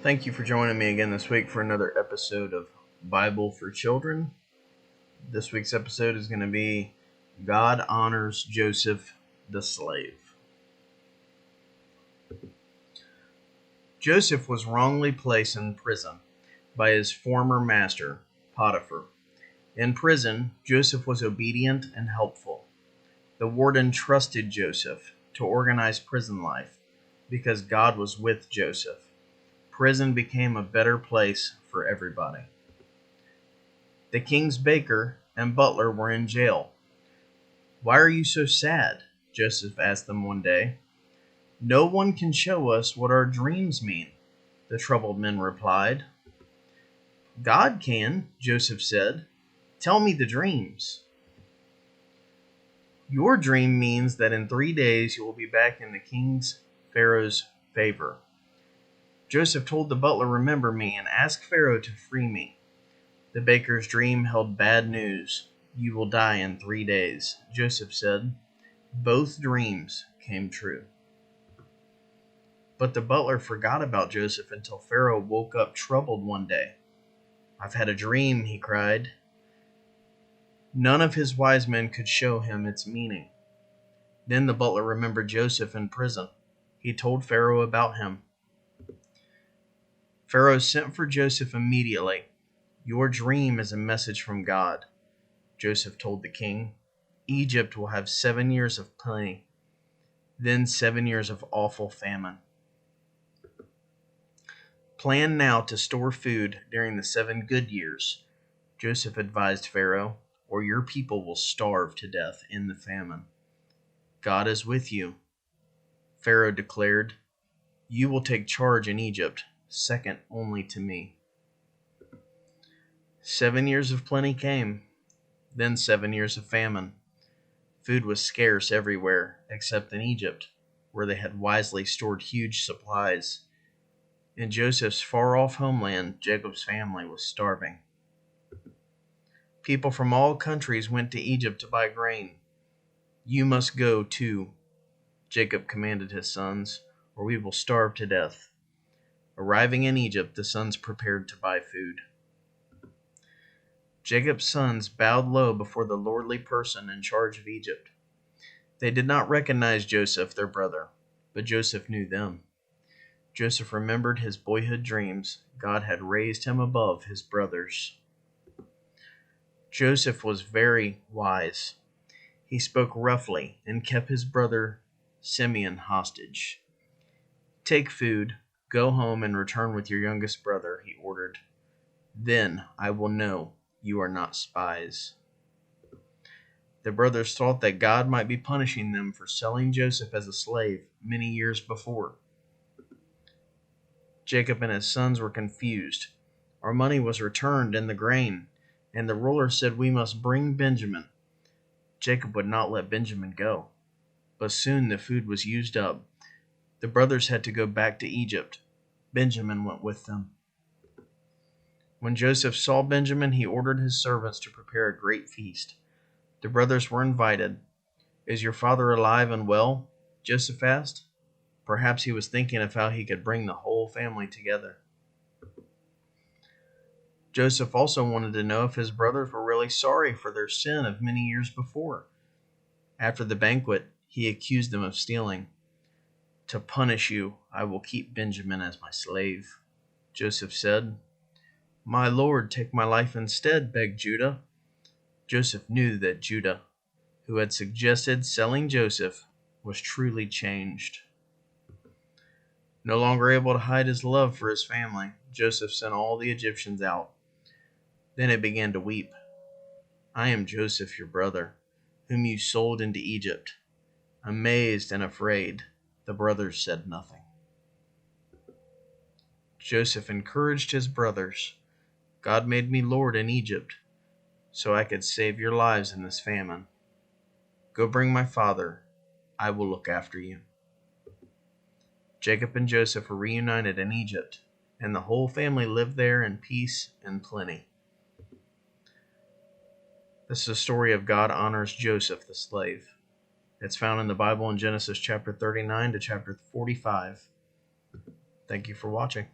Thank you for joining me again this week for another episode of Bible for Children. This week's episode is going to be God Honors Joseph the Slave. Joseph was wrongly placed in prison by his former master, Potiphar. In prison, Joseph was obedient and helpful. The warden trusted Joseph to organize prison life because God was with Joseph. Prison became a better place for everybody. The king's baker and butler were in jail. "Why are you so sad?" Joseph asked them one day. "No one can show us what our dreams mean," the troubled men replied. "God can," Joseph said. "Tell me the dreams." "Your dream means that in 3 days you will be back in the king's Pharaoh's favor." Joseph told the butler, "Remember me and ask Pharaoh to free me." The baker's dream held bad news. "You will die in 3 days," Joseph said. Both dreams came true. But the butler forgot about Joseph until Pharaoh woke up troubled one day. "I've had a dream," he cried. None of his wise men could show him its meaning. Then the butler remembered Joseph in prison. He told Pharaoh about him. Pharaoh sent for Joseph immediately. "Your dream is a message from God," Joseph told the king. "Egypt will have 7 years of plenty, then 7 years of awful famine. Plan now to store food during the 7 good years," Joseph advised Pharaoh, "or your people will starve to death in the famine." "God is with you," Pharaoh declared. "You will take charge in Egypt, second only to me." 7 years of plenty came, then 7 years of famine. Food was scarce everywhere except in Egypt, where they had wisely stored huge supplies. In Joseph's far-off homeland, Jacob's family was starving. People from all countries went to Egypt to buy grain. "You must go too," Jacob commanded his sons, "or we will starve to death." Arriving in Egypt, the sons prepared to buy food. Jacob's sons bowed low before the lordly person in charge of Egypt. They did not recognize Joseph, their brother, but Joseph knew them. Joseph remembered his boyhood dreams. God had raised him above his brothers. Joseph was very wise. He spoke roughly and kept his brother Simeon hostage. "Take food, go home, and return with your youngest brother," he ordered. "Then I will know you are not spies." The brothers thought that God might be punishing them for selling Joseph as a slave many years before. Jacob and his sons were confused. Our money was returned in the grain, and the ruler said we must bring Benjamin. Jacob would not let Benjamin go. But soon the food was used up. The brothers had to go back to Egypt. Benjamin went with them. When Joseph saw Benjamin, he ordered his servants to prepare a great feast. The brothers were invited. "Is your father alive and well?" Joseph asked. Perhaps he was thinking of how he could bring the whole family together. Joseph also wanted to know if his brothers were really sorry for their sin of many years before. After the banquet, he accused them of stealing. "To punish you, I will keep Benjamin as my slave," Joseph said. "My lord, take my life instead," begged Judah. Joseph knew that Judah, who had suggested selling Joseph, was truly changed. No longer able to hide his love for his family, Joseph sent all the Egyptians out. Then he began to weep. "I am Joseph, your brother, whom you sold into Egypt." Amazed and afraid, the brothers said nothing. Joseph encouraged his brothers. "God made me lord in Egypt, so I could save your lives in this famine. Go bring my father. I will look after you." Jacob and Joseph were reunited in Egypt, and the whole family lived there in peace and plenty. This is a story of God honors Joseph the slave. It's found in the Bible in Genesis chapter 39 to chapter 45. Thank you for watching.